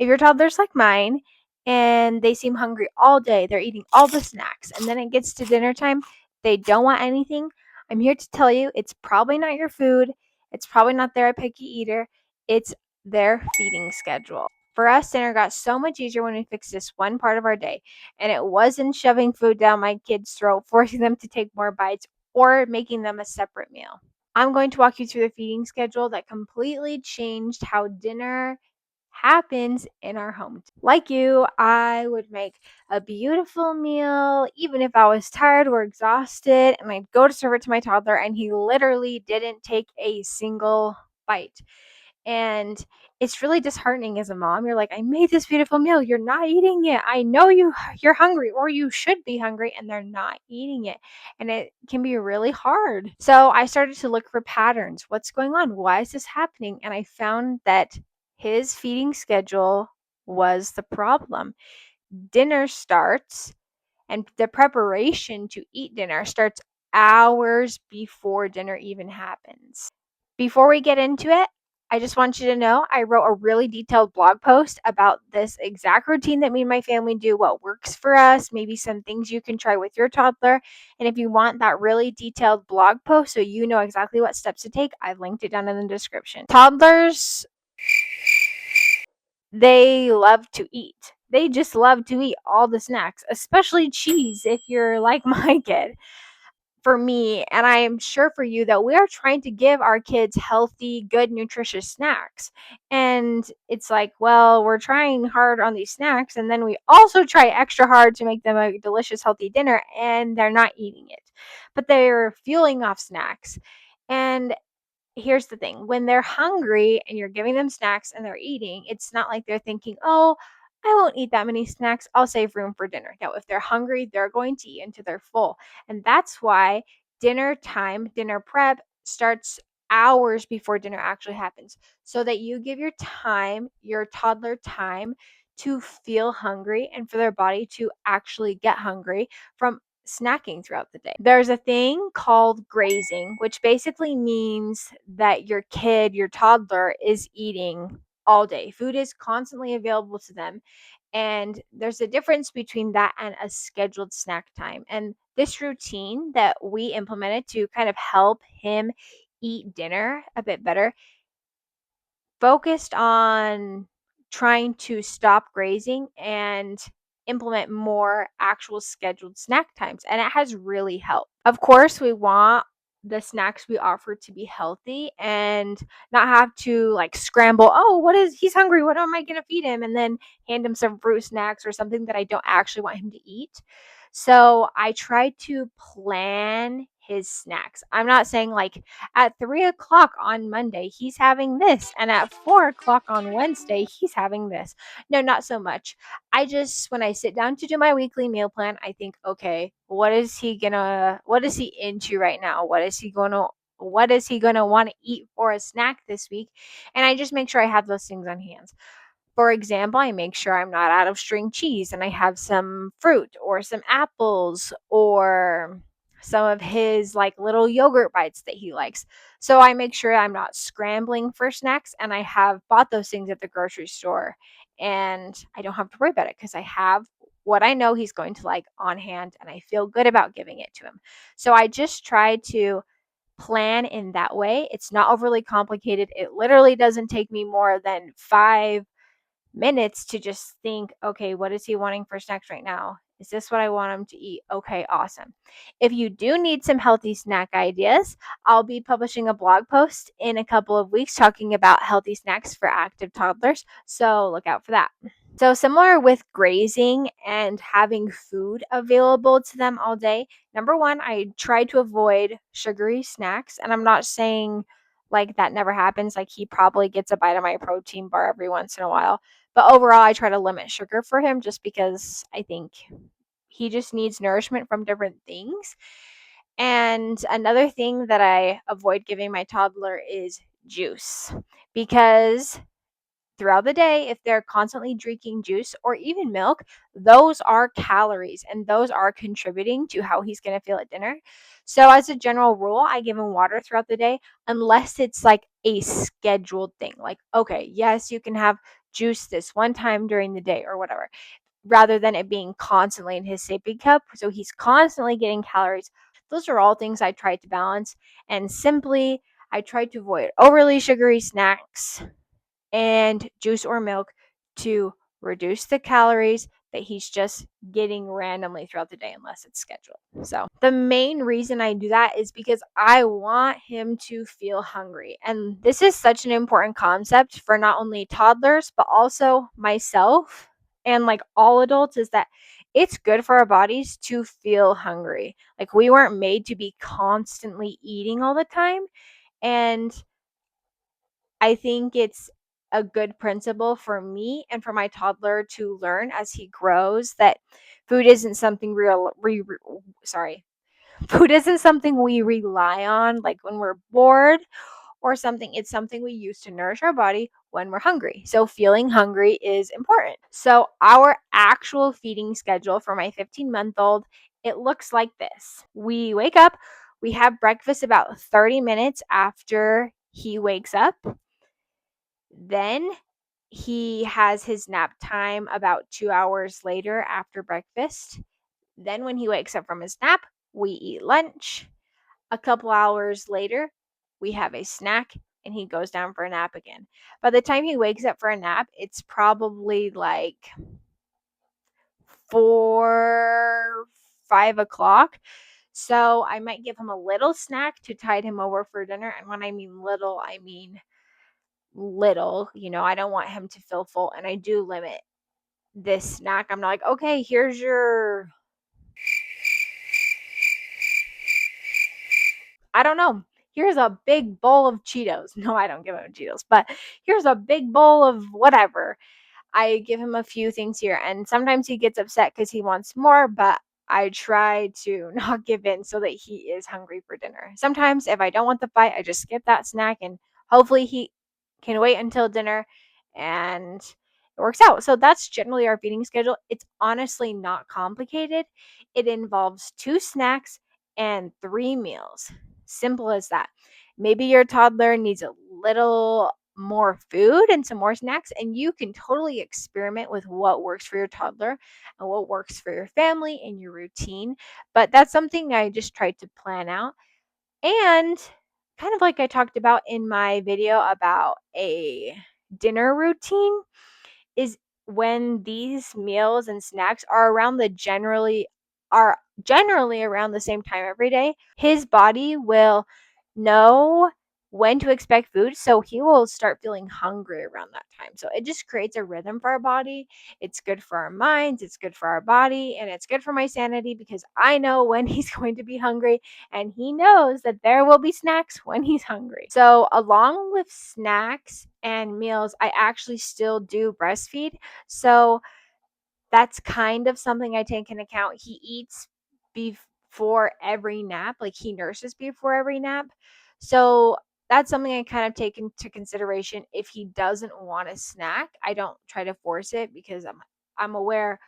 If your toddler's like mine and they seem hungry all day, they're eating all the snacks, and then it gets to dinner time, they don't want anything, I'm here to tell you it's probably not your food. It's probably not they're a picky eater. It's their feeding schedule. For us, dinner got so much easier when we fixed this one part of our day, and it wasn't shoving food down my kids' throat, forcing them to take more bites, or making them a separate meal. I'm going to walk you through the feeding schedule that completely changed how dinner happens in our home. Like you, I would make a beautiful meal, even if I was tired or exhausted, and I'd go to serve it to my toddler, and he literally didn't take a single bite. And it's really disheartening as a mom. You're like, I made this beautiful meal. You're not eating it. I know you're hungry, or you should be hungry, and they're not eating it. And it can be really hard. So I started to look for patterns. What's going on? Why is this happening? And I found that his feeding schedule was the problem. Dinner starts, and the preparation to eat dinner starts hours before dinner even happens. Before we get into it, I just want you to know I wrote a really detailed blog post about this exact routine that me and my family do, what works for us, maybe some things you can try with your toddler. And if you want that really detailed blog post so you know exactly what steps to take, I've linked it down in the description. Toddlers, they love to eat. They just love to eat all the snacks, especially cheese if you're like my kid. For me, and I am sure for you, that we are trying to give our kids healthy, good, nutritious snacks. And it's like, well, we're trying hard on these snacks, and then we also try extra hard to make them a delicious, healthy dinner, and they're not eating it. But they're fueling off snacks. And here's the thing, when they're hungry and you're giving them snacks and they're eating, it's not like they're thinking, oh, I won't eat that many snacks, I'll save room for dinner. No, if they're hungry, they're going to eat until they're full. And that's why dinner time, dinner prep starts hours before dinner actually happens, so that you give your toddler time to feel hungry and for their body to actually get hungry from snacking throughout the day. There's a thing called grazing, which basically means that your toddler is eating all day. Food is constantly available to them. And there's a difference between that and a scheduled snack time. And this routine that we implemented to kind of help him eat dinner a bit better focused on trying to stop grazing and implement more actual scheduled snack times, and it has really helped. Of course, we want the snacks we offer to be healthy and not have to like scramble, oh, what is he's hungry, what am I going to feed him, and then hand him some fruit snacks or something that I don't actually want him to eat. So I try to plan his snacks. I'm not saying like at 3 o'clock on Monday, he's having this, and at 4 o'clock on Wednesday, he's having this. No, not so much. When I sit down to do my weekly meal plan, I think, okay, what is he into right now? What is he gonna want to eat for a snack this week? And I just make sure I have those things on hand. For example, I make sure I'm not out of string cheese and I have some fruit or some apples or some of his like little yogurt bites that he likes. So I make sure I'm not scrambling for snacks, and I have bought those things at the grocery store, and I don't have to worry about it because I have what I know he's going to like on hand, and I feel good about giving it to him. So I just try to plan in that way. It's not overly complicated. It literally doesn't take me more than 5 minutes to just think, okay, what is he wanting for snacks right now? Is this what I want him to eat? Okay, awesome. If you do need some healthy snack ideas, I'll be publishing a blog post in a couple of weeks talking about healthy snacks for active toddlers. So look out for that. So, similar with grazing and having food available to them all day, number one, I try to avoid sugary snacks. And I'm not saying like that never happens. Like he probably gets a bite of my protein bar every once in a while. But overall, I try to limit sugar for him just because I think he just needs nourishment from different things. And another thing that I avoid giving my toddler is juice, because throughout the day, if they're constantly drinking juice or even milk, those are calories and those are contributing to how he's going to feel at dinner. So, as a general rule, I give him water throughout the day unless it's like a scheduled thing. Like, okay, yes, you can have juice this one time during the day or whatever, rather than it being constantly in his sippy cup. So he's constantly getting calories. Those are all things I tried to balance. And simply, I tried to avoid overly sugary snacks and juice or milk to reduce the calories that he's just getting randomly throughout the day unless it's scheduled. So, the main reason I do that is because I want him to feel hungry. And this is such an important concept for not only toddlers, but also myself and like all adults, is that it's good for our bodies to feel hungry. Like, we weren't made to be constantly eating all the time. And I think it's a good principle for me and for my toddler to learn as he grows, that food isn't something food isn't something we rely on like when we're bored or something. It's something we use to nourish our body when we're hungry. So feeling hungry is important. So our actual feeding schedule for my 15-month-old, it looks like this. We wake up, we have breakfast about 30 minutes after he wakes up. Then he has his nap time about 2 hours later after breakfast. Then, when he wakes up from his nap, we eat lunch. A couple hours later, we have a snack and he goes down for a nap again. By the time he wakes up for a nap, it's probably like 4, 5 o'clock. So I might give him a little snack to tide him over for dinner. And when I mean little, I mean little. I don't want him to feel full, and I do limit this snack. I'm not like, okay, here's your, I don't know, here's a big bowl of Cheetos. No, I don't give him Cheetos, but here's a big bowl of whatever. I give him a few things here, and sometimes he gets upset because he wants more, but I try to not give in so that he is hungry for dinner. Sometimes if I don't want the fight, I just skip that snack, and hopefully he can wait until dinner, and it works out. So that's generally our feeding schedule. It's honestly not complicated. It involves 2 snacks and 3 meals. Simple as that. Maybe your toddler needs a little more food and some more snacks, and you can totally experiment with what works for your toddler and what works for your family and your routine. But that's something I just tried to plan out. And kind of like I talked about in my video about a dinner routine, is when these meals and snacks are generally around the same time every day, his body will know when to expect food, so he will start feeling hungry around that time. So it just creates a rhythm for our body. It's good for our minds, it's good for our body, and it's good for my sanity because I know when he's going to be hungry, and he knows that there will be snacks when he's hungry. So along with snacks and meals, I actually still do breastfeed. So that's kind of something I take into account. He eats before every nap, like he nurses before every nap. So that's something I kind of take into consideration. If he doesn't want a snack, I don't try to force it because I'm aware,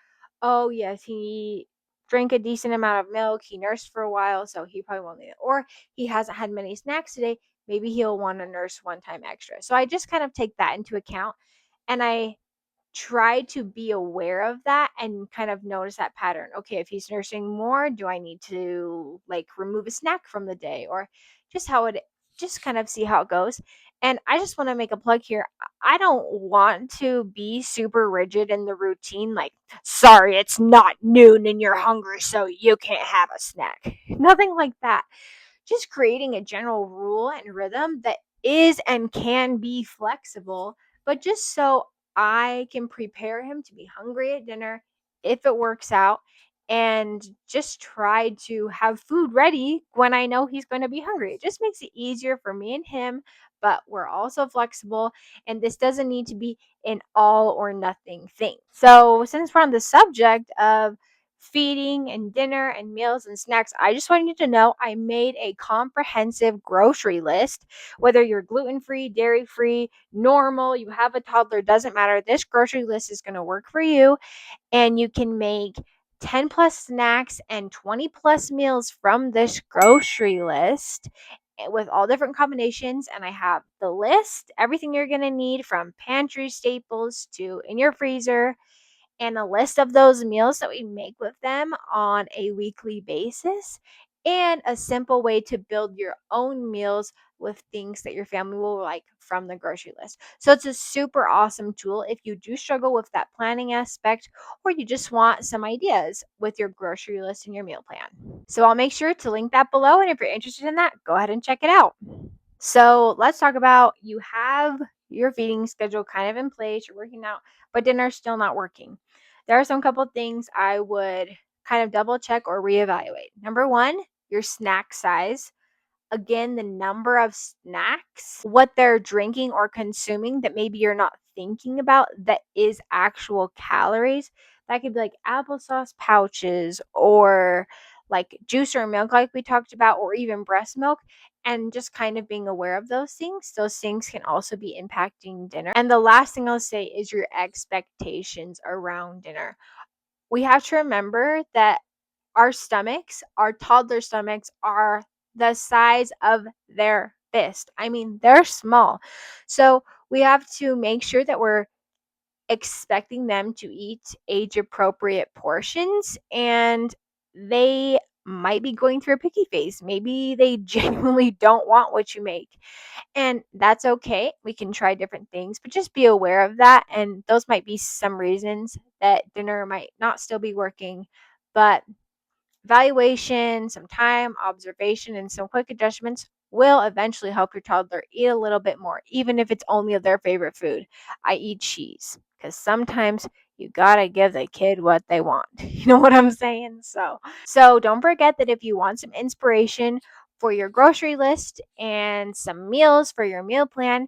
oh yes, he drank a decent amount of milk, he nursed for a while, so he probably won't need it. Or he hasn't had many snacks today, maybe he'll want to nurse one time extra. So I just kind of take that into account, and I try to be aware of that and kind of notice that pattern. Okay, if he's nursing more, do I need to like remove a snack from the day, or just how it just kind of see how it goes. And I just want to make a plug here. I don't want to be super rigid in the routine, like, sorry, it's not noon and you're hungry, so you can't have a snack. Nothing like that. Just creating a general rule and rhythm that is and can be flexible, but just so I can prepare him to be hungry at dinner if it works out, and just try to have food ready when I know he's going to be hungry. It just makes it easier for me and him, but we're also flexible, and this doesn't need to be an all or nothing thing. So, since we're on the subject of feeding and dinner and meals and snacks, I just wanted you to know I made a comprehensive grocery list. Whether you're gluten free, dairy free, normal, you have a toddler, doesn't matter. This grocery list is going to work for you, and you can make 10 plus snacks and 20 plus meals from this grocery list. with all different combinations, and I have the list, everything you're going to need from pantry staples to in your freezer, and a list of those meals that we make with them on a weekly basis, and a simple way to build your own meals with things that your family will like from the grocery list. So it's a super awesome tool if you do struggle with that planning aspect, or you just want some ideas with your grocery list and your meal plan. So I'll make sure to link that below, and if you're interested in that, go ahead and check it out. So let's talk about, you have your feeding schedule kind of in place, you're working out, but dinner's still not working. There are some couple things I would kind of double check or reevaluate. Number one, your snack size. Again, the number of snacks, what they're drinking or consuming that maybe you're not thinking about that is actual calories. That could be like applesauce pouches, or like juice or milk, like we talked about, or even breast milk. And just kind of being aware of those things. Those things can also be impacting dinner. And the last thing I'll say is your expectations around dinner. We have to remember that our toddler stomachs are the size of their fist. I mean, they're small. So we have to make sure that we're expecting them to eat age appropriate portions, and they might be going through a picky phase. Maybe they genuinely don't want what you make, and that's okay. We can try different things, but just be aware of that. And those might be some reasons that dinner might not still be working, but evaluation, some time, observation, and some quick adjustments will eventually help your toddler eat a little bit more, even if it's only of their favorite food, i.e., cheese. Because sometimes you gotta give the kid what they want. You know what I'm saying? So don't forget that if you want some inspiration for your grocery list and some meals for your meal plan,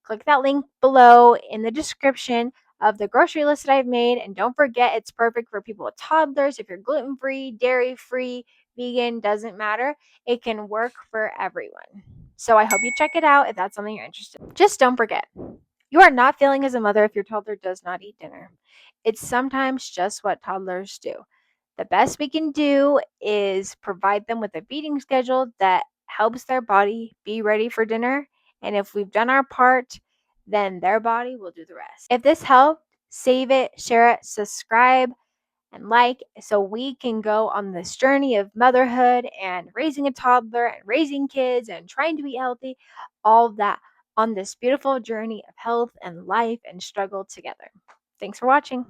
click that link below in the description of the grocery list that I've made. And don't forget, it's perfect for people with toddlers. If you're gluten free, dairy free, vegan, doesn't matter. It can work for everyone. So I hope you check it out if that's something you're interested in. Just don't forget, you are not failing as a mother if your toddler does not eat dinner. It's sometimes just what toddlers do. The best we can do is provide them with a feeding schedule that helps their body be ready for dinner. And if we've done our part, then their body will do the rest. If this helped, save it, share it, subscribe, and like, so we can go on this journey of motherhood and raising a toddler and raising kids and trying to be healthy, all of that on this beautiful journey of health and life and struggle together. Thanks for watching.